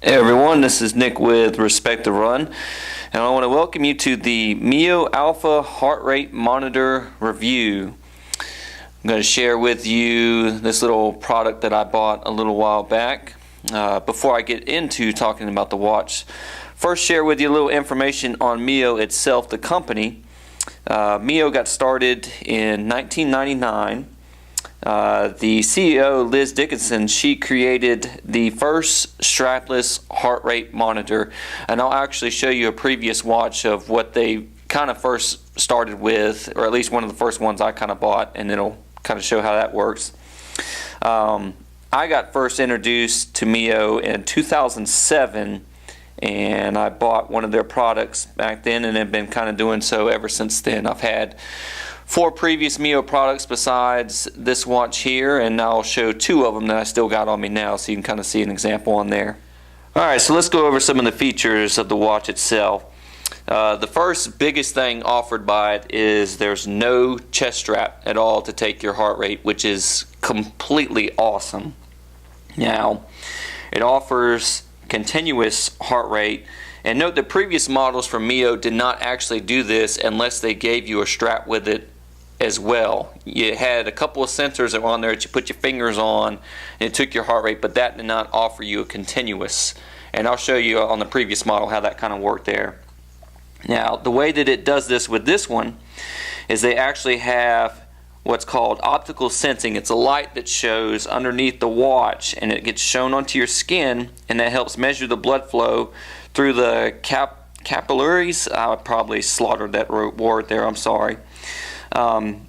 Hey everyone, this is Nick with Respect the Run, and I want to welcome you to the MIO Alpha heart rate monitor review. I'm going to share with you this little product that I bought a little while back. Before I get into talking about the watch, first share with you a little information on MIO itself, the company. MIO got started in 1999. The CEO, Liz Dickinson, she created the first strapless heart rate monitor, and I'll actually show you a previous watch of what they kind of first started with, or at least one of the first ones I kind of bought, and it'll kind of show how that works. I got first introduced to MIO in 2007, and I bought one of their products back then and have been kind of doing so ever since then. I've had 4 previous MIO products besides this watch here, and I'll show 2 of them that I still got on me now so you can kind of see an example on there. Alright, so let's go over some of the features of the watch itself. The first biggest thing offered by it is there's no chest strap at all to take your heart rate, which is completely awesome. Now, it offers continuous heart rate. And note that previous models from MIO did not actually do this unless they gave you a strap with it as well. You had a couple of sensors that were on there that you put your fingers on and it took your heart rate, but that did not offer you a continuous. And I'll show you on the previous model how that kind of worked there. Now, the way that it does this with this one is they actually have what's called optical sensing. It's a light that shows underneath the watch and it gets shown onto your skin, and that helps measure the blood flow through the capillaries. I probably slaughtered that word there, I'm sorry.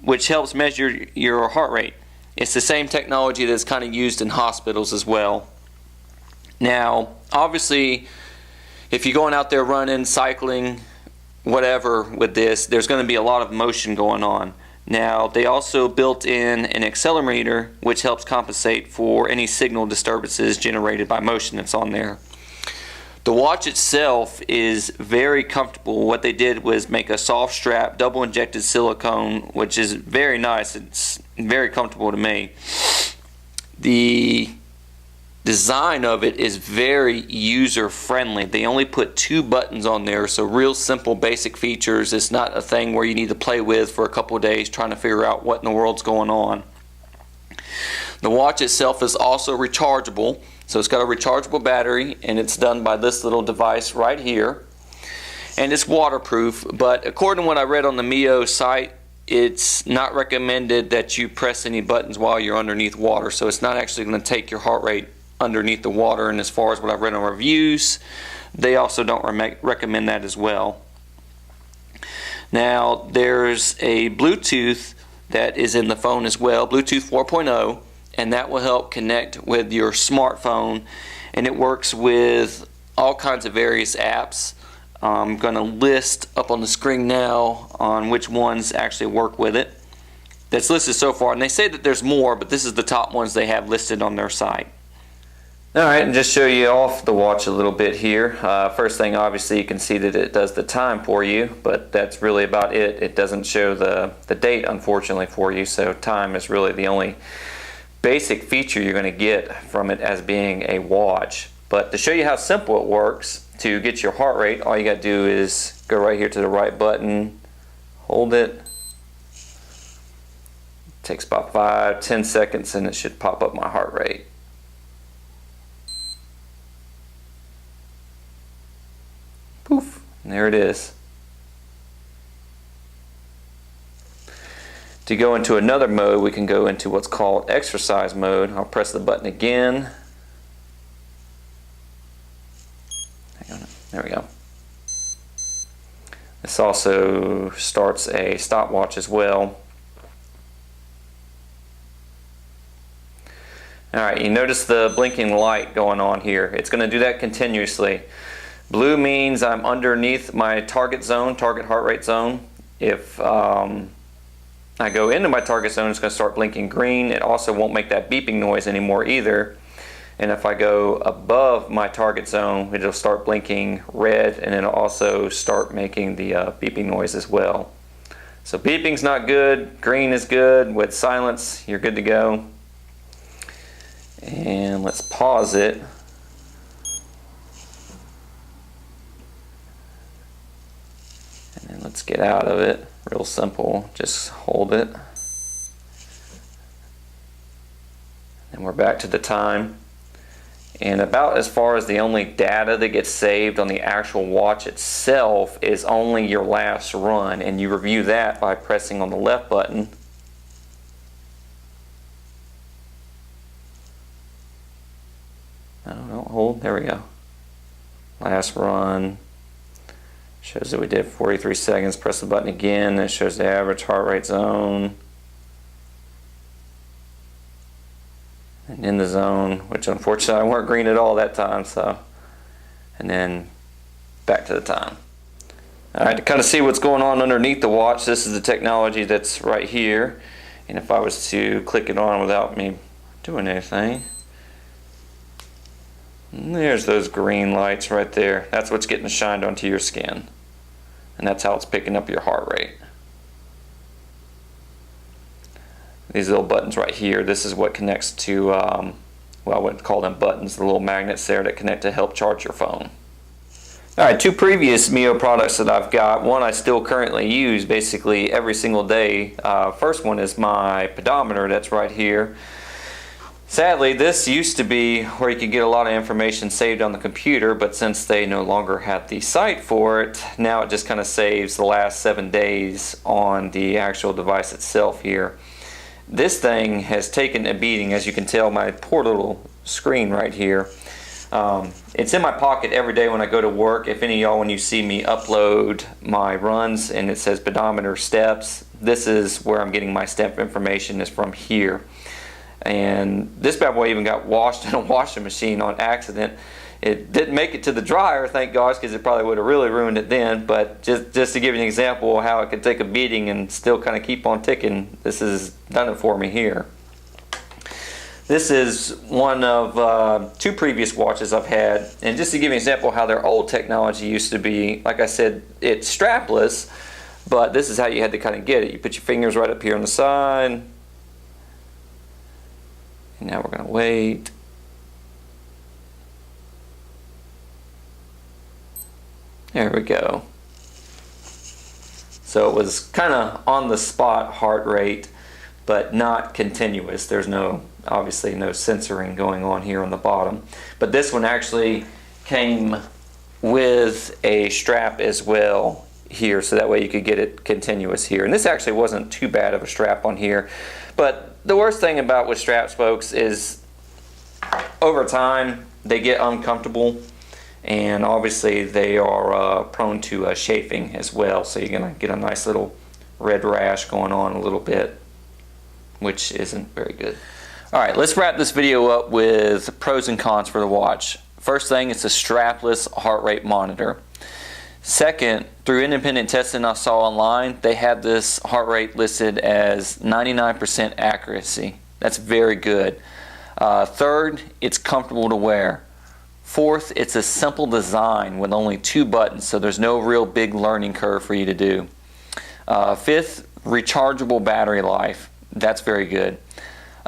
Which helps measure your heart rate. It's the same technology that's kind of used in hospitals as well. Now, obviously, if you're going out there running, cycling, whatever with this, there's going to be a lot of motion going on. Now, they also built in an accelerometer which helps compensate for any signal disturbances generated by motion that's on there. The watch itself is very comfortable. What they did was make a soft strap, double injected silicone, which is very nice. It's very comfortable to me. The design of it is very user friendly. They only put 2 buttons on there, so real simple basic features. It's not a thing where you need to play with for a couple of days trying to figure out what in the world's going on. The watch itself is also rechargeable. So it's got a rechargeable battery, and it's done by this little device right here. And it's waterproof, but according to what I read on the MIO site, it's not recommended that you press any buttons while you're underneath water. So it's not actually going to take your heart rate underneath the water. And as far as what I've read on reviews, they also don't recommend that as well. Now, there's a Bluetooth that is in the phone as well, Bluetooth 4.0. And that will help connect with your smartphone, and it works with all kinds of various apps. I'm going to list up on the screen now on which ones actually work with it. That's listed so far, and they say that there's more, but this is the top ones they have listed on their site. Alright, and just show you off the watch a little bit here. First thing, obviously, you can see that it does the time for you, but that's really about it. It doesn't show the date, unfortunately, for you, so time is really the only basic feature you're going to get from it as being a watch. But to show you how simple it works to get your heart rate, all you got to do is go right here to the right button, hold it. It takes about 5-10 seconds and it should pop up my heart rate. Poof, and there it is. To go into another mode, we can go into what's called exercise mode. I'll press the button again. Hang on, there we go. This also starts a stopwatch as well. Alright, you notice the blinking light going on here. It's going to do that continuously. Blue means I'm underneath my target zone, target heart rate zone. If I go into my target zone, it's going to start blinking green. It also won't make that beeping noise anymore either. And if I go above my target zone, it'll start blinking red, and it'll also start making the beeping noise as well. So beeping's not good, green is good. With silence, you're good to go. And let's pause it. Let's get out of it. Real simple. Just hold it. And we're back to the time. And about as far as the only data that gets saved on the actual watch itself is only your last run. And you review that by pressing on the left button. No, don't hold. There we go. Last run. Shows that we did 43 seconds. Press the button again. It shows the average heart rate zone. And in the zone, which unfortunately I weren't green at all that time, so. And then back to the time. Alright, to kind of see what's going on underneath the watch, this is the technology that's right here. And if I was to click it on without me doing anything, there's those green lights right there. That's what's getting shined onto your skin. And that's how it's picking up your heart rate. These little buttons right here, this is what connects to, well, I wouldn't call them buttons, the little magnets there that connect to help charge your phone. Alright, two previous MIO products that I've got. One I still currently use basically every single day. First one is my pedometer that's right here. Sadly, this used to be where you could get a lot of information saved on the computer, but since they no longer have the site for it, now it just kind of saves the last 7 days on the actual device itself here. This thing has taken a beating, as you can tell, my poor little screen right here. It's in my pocket every day when I go to work. If any of y'all, when you see me upload my runs and it says pedometer steps, this is where I'm getting my step information, is from here. And this bad boy even got washed in a washing machine on accident. It didn't make it to the dryer, thank gosh, because it probably would have really ruined it then. But just to give you an example of how it could take a beating and still kind of keep on ticking, this has done it for me here. This is one of two previous watches I've had. And just to give you an example of how their old technology used to be, like I said, it's strapless, but this is how you had to kind of get it. You put your fingers right up here on the side. And now we're going to wait. There we go. So it was kind of on the spot heart rate, but not continuous. There's obviously no censoring going on here on the bottom. But this one actually came with a strap as well here, so that way you could get it continuous here. And this actually wasn't too bad of a strap on here. But the worst thing about with straps, folks, is over time they get uncomfortable, and obviously they are prone to chafing as well. So you're going to get a nice little red rash going on a little bit, which isn't very good. Alright, let's wrap this video up with pros and cons for the watch. First thing, it's a strapless heart rate monitor. Second, through independent testing I saw online, they have this heart rate listed as 99% accuracy. That's very good. Third, it's comfortable to wear. Fourth, it's a simple design with only 2 buttons, so there's no real big learning curve for you to do. Fifth, rechargeable battery life. That's very good.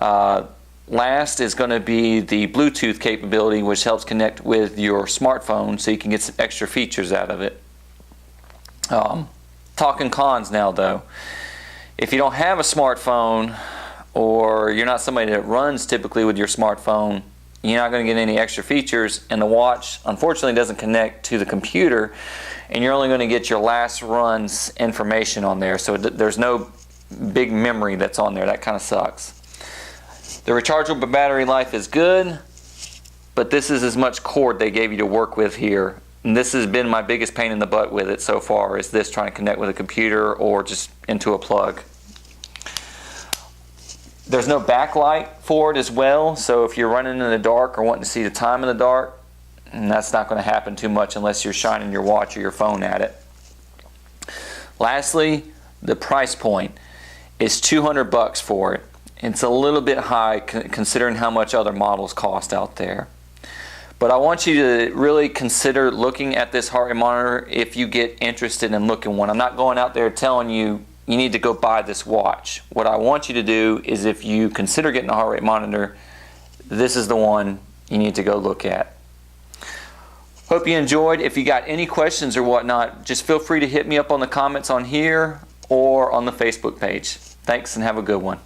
Last is going to be the Bluetooth capability, which helps connect with your smartphone so you can get some extra features out of it. Talking cons now though. If you don't have a smartphone, or you're not somebody that runs typically with your smartphone, you're not going to get any extra features, and the watch unfortunately doesn't connect to the computer, and you're only going to get your last run's information on there, so there's no big memory that's on there. That kind of sucks. The rechargeable battery life is good, but this is as much cord they gave you to work with here. And this has been my biggest pain in the butt with it so far, is this trying to connect with a computer or just into a plug. There's no backlight for it as well, so if you're running in the dark or wanting to see the time in the dark, and that's not going to happen too much unless you're shining your watch or your phone at it. Lastly, the price point is $200 for it. It's a little bit high considering how much other models cost out there. But I want you to really consider looking at this heart rate monitor if you get interested in looking one. I'm not going out there telling you you need to go buy this watch. What I want you to do is, if you consider getting a heart rate monitor, this is the one you need to go look at. Hope you enjoyed. If you got any questions or whatnot, just feel free to hit me up on the comments on here or on the Facebook page. Thanks and have a good one.